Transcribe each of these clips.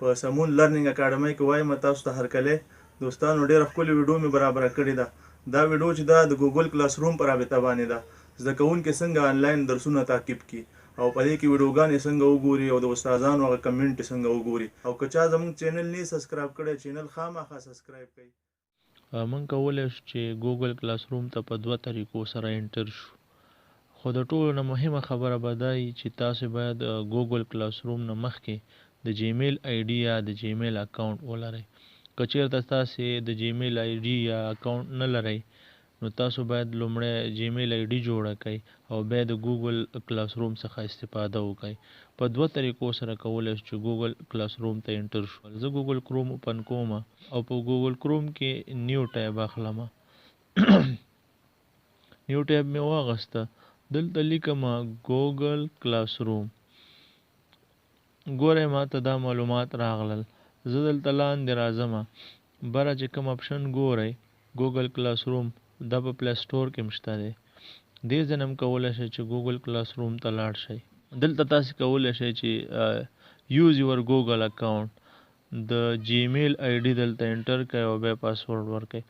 په سمون لرنینګ اکاډمۍ کې وایم تاسو ته هرکلی دوستانو ډېره ښکلې ویډیو مې برابره کړې ده. دا ویډیو چې ده د ګوګل کلاس روم په رابطه باندې ده. زده کوونکي څنګه آنلاین درسونه تعقیب کړي او په دې کې ویډیوګانې څنګه وګوري او د استادانو هغه کمنټ څنګه وګوري. او که چا زموږ چینل نه سبسکرایب کړی چینل خامخا سبسکرایب کړئ. موږ کولی شو چې ګوګل کلاس روم ته په دوه طریقو سره انټر شو. خو د ټولو نه مهمه خبره به دا وي چې تاسو باید ګوګل کلاس روم نه مخکې د جیمیل آی ډي یا د جیمیل اکاونټ ولرئ. که چېرته تاسې د جیمیل آی ډي یا اکاونټ نه لرئ نو تاسو باید لومړی جیمیل آی ډي جوړه کړئ او بیا د ګوګل کلاس روم څخه استفاده وکړئ. په دوه طریقو سره کولی شو چې ګوګل کلاس روم ته انټر شو. زه ګوګل کروم اوپن کوم او په ګوګل کروم کې نیو ټیب اخلم. نیو ټیب مې واغسته. دلته لیکم ګوګل کلاس روم. ګورئ ما ته دا معلومات راغلل. زه دلته لاندې راځم. بره چې کوم اپشن ګورئ ګوګل کلاس روم دا په پلی سټور کې هم شته دی. دې ځای نه هم کولی شئ چې ګوګل کلاس روم ته لاړ شئ. دلته تاسې کولی شئ چې یوز یور ګوګل اکاونټ د جیمیل آی ډي دلته انټر کړئ او بیا پاسورډ ورکړئ.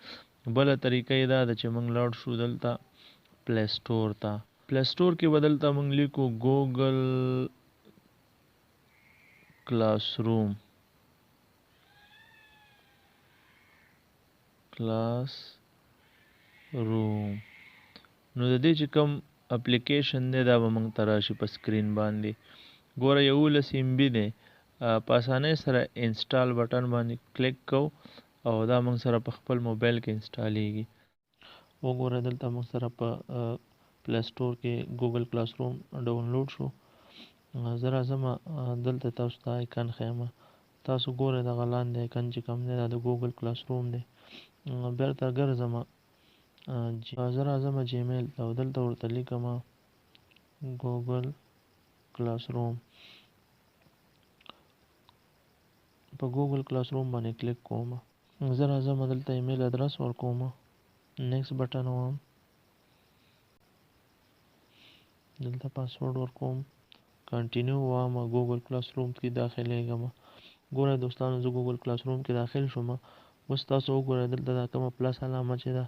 بله طریقه یې دا ده چې موږ لاړ شو دلته پلی سټور ته. پلی سټور کې به دلته موږ لیکو ګوګل کلاس روم نو د دې چې کوم اپلیکیشن دی دا به موږ ته راشي په سکرین باندې. ګوره 11 MB دی. په اسانۍ سره انسټال بټن باندې کلیک کوو او دا موږ سره په خپل موبایل کې انسټالیږي. وګوره دلته موږ سره په پلی سټور کې ګوګل کلاس روم ډاونلوډ شو. زه راځم دلته تاسو ته آیکن ښیم. تاسو ګورئ دغه لاندې آیکن چې کوم دی دا د ګوګل کلاس روم دی. بیرته ګرځم. زه راځم جیمیل ته او دلته ورته لیکم ګوګل کلاس روم. په ګوګل کلاس روم باندې کلیک کوم. زه راځم دلته ایمیل ادرس ورکوم. نیکسټ بټن وهم. دلته پاسورډ ورکوم. کنټینیو وایم. ګوګل کلاس روم کې داخلیږم. ګورئ دوستانو زه ګوګل کلاس روم کې داخل شوم. اوس تاسو وګورئ دلته دا کومه پلس علامه چې ده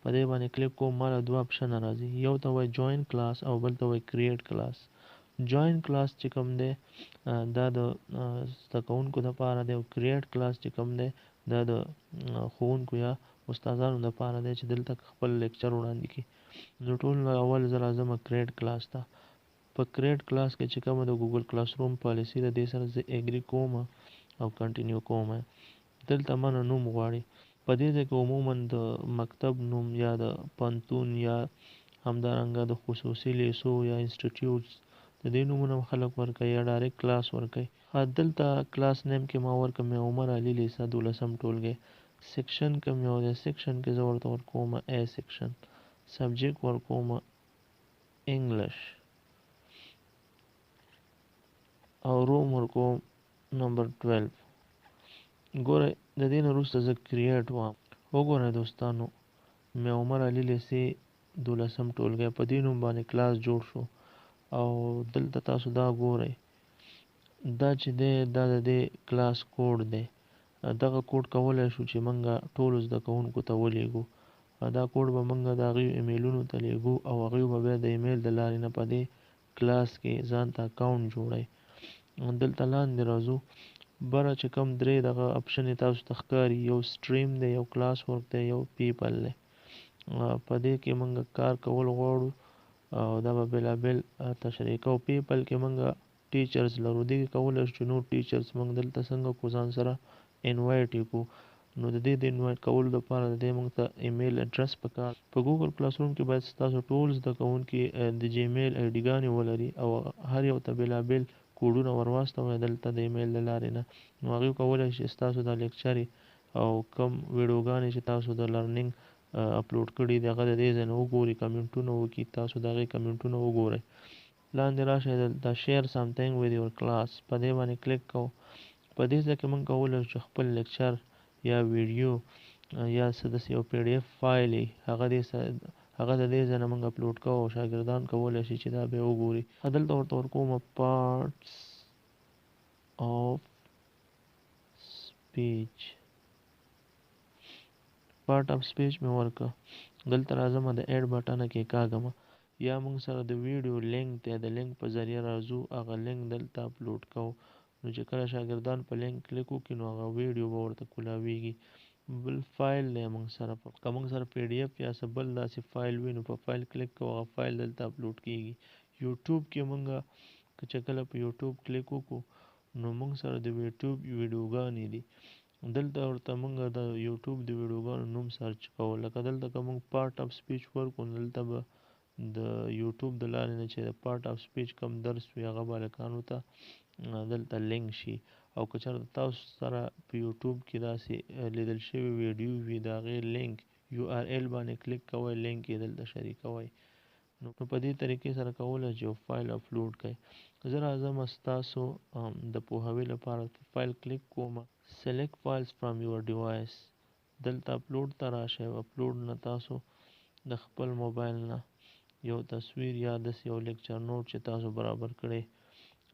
په دې باندې کلیک کوم. ماله دوه اپشن راځي. یو ته وایي جوین کلاس او بل ته وایي کریټ کلاس. جوین کلاس چې کوم دی دا د زده کوونکو دپاره دی او کریټ کلاس چې کوم دی دا د ښوونکو یا استادانو دپاره دی چې دلته خپل لیکچر وړاندې کړي. نو ټول اول زه راځم کریټ کلاس ته. په کریټ کلاس کې چې کومه د ګوګل کلاس روم پالیسي ده دې سره زه اګري کوم او کنټینیو کوم. دلته منه نوم غواړي. په دې ځای کې عموما د مکتب نوم یا د پوهنتون یا همدارنګه د خصوصي لیسو یا انسټیټیوټس د دې نومونه خلک ورکوي یا ډایرکټ کلاس ورکوي. دلته کلاس نیم کې ما ورکړم عمر علي لیسه 12 ټولګی. سیکشن کوم یو دی سیکشن کې زه ورته ورکوم ای سیکشن. سبجیکټ ورکوم انګلیش او روم ورکوم نمبر 12. ګورئ د دې نه وروسته زه کریټ وایم. وګورئ دوستانو مې عمر علي لیسې 12 ټولګی په دې نوم باندې کلاس جوړ شو. او دلته تاسو دا ګورئ دا چې دی دا د دې کلاس کوډ دی. دغه کوډ کولی شو چې موږ ټولو زده کوونکو ته ولیږو. دا کوډ به موږ د هغوی ایمیلونو ته لیږو او هغوی به بیا د ایمیل د لارې نه په دې کلاس کې ځان ته اکاونټ جوړوي. دلته لاندې راځو. بره چې کوم درې دغه اپشن تاسو ته ښکاري یو سټریم دی یو کلاس ورک دی یو پیپل دی. په دې کې موږ کار کول غواړو او دا به بېلابېل تشریح کوو. پیپل کې موږ ټیچرز لرو. دې کې کولی شو چې نور ټیچرز موږ دلته څنګه کو ځان سره انوایټ یې کړو. نو د دې د انوایټ کولو دپاره د دې موږ ته ایمیل اډرس پکار. په ګوګل کلاس روم کې باید ستاسو ټول زده کوونکي د جیمیل آی ډي ګانې ولري او هر یو ته بېلابېل کوډونه ور واستوئ دلته د ایمیل د لارې نه. نو هغوی کولی شي ستاسو دا لیکچرې او کوم ویډیوګانې چې تاسو د لرنینګ اپلوډ کړي دي هغه د دې ځای نه وګوري کمنټونه وکړي. تاسو د هغې کمنټونه وګورئ. لاندې راشئ دلته شیر سمثینګ وذ یور کلاس په دې باندې کلیک کوو. په دې ځای کې موږ کولی شو خپل لیکچر یا ویډیو یا څه داسې یو پی ډي اف فایل وي هغه د دې ځای نه موږ اپلوډ کوو او شاګردان کولی شي چې دا بیا وګوري. دلته ورته ورکوم پارټس آف speech پارت اف سپیچ مې ورکړه دلته راځم د اډ بټنه کې کاږم یا موږ سره د ویډیو لینک دی د لینک په ذریعه راځو هغه لینک دلته اپلوډ کوو نو چې کله شاګردان په لینک کلیک وکړي نو هغه ویډیو به ورته کولاویږي بل فایل دی موږ سره که موږ سره پی ډي اف یا څه بل داسې فایل وي نو په فایل کلیک کوو هغه فایل دلته اپلوډ کیږي یوټیوب کې موږ که چې کله په یوټیوب کلیک وکړو نو موږ سره د یوټیوب ویډیوګانې دي دلته ورته موږ د یوټیوب د ویډیوګانو نوم سرچ کوو لکه دلته که موږ پارت اف سپیچ ورکړو نو دلته به د یوټیوب د لارې نه چې د پارت اف سپیچ کم درس وي هغه به هلکانو ته دلته لینک شي او که چېرته تاسو سره په یوټیوب کې داسې لیدل شوي ویډیو وي د هغې لینک یو آر ایل باندې کلیک کوئ لینک یې دلته شریکوئ نو په دې طریقې سره کولی چې یو فایل اپلوډ کړئ زه راځم ستاسو د پوهاوي لپاره فایل کلیک کوم select files from your device دلته اپلوډ ته راشئ اپلوډ نه تاسو د خپل موبایل نه یو تصویر یا داسې یو لیکچر نوټ چې تاسو برابر کړی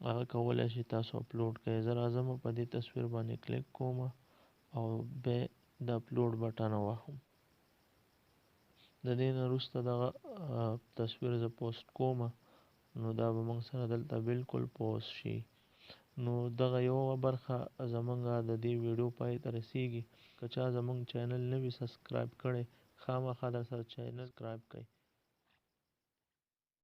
هغه کولی شئ تاسو اپلوډ کړئ زه راځم په دې تصویر باندې کلیک کوم او بیا د اپلوډ بټن وهم د دې نه وروسته دغه تصویر زه پوسټ کوم نو دا به موږ سره دلته بالکل پوسټ شي نو دغه یوه برخه زمونږ د دې ویډیو پای ته رسیږي که چا زمونږ چینل نه وي سبسکرایب کړی خامخا در سره چینل سبسکرایب کړئ